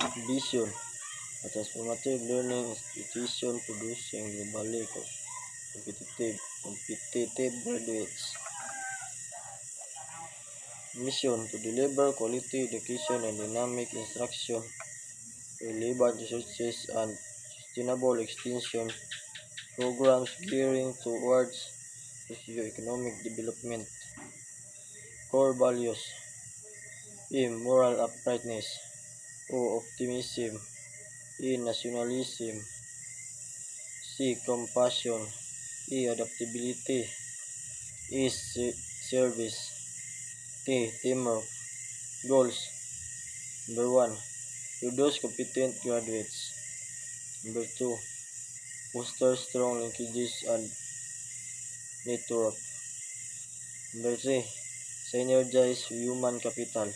Vision, a transformative learning institution producing globally competitive graduates. Mission, to deliver quality education and dynamic instruction, relevant researches and sustainable extension programs gearing towards socio-economic development. Core values: A. Moral uprightness. O. Optimism. E. Nationalism. C. Compassion. E. Adaptability. E. Service. T. Teamwork. Goals: Number 1. Produce competent graduates. Number 2. Foster strong linkages and network. Number 3. Synergize human capital.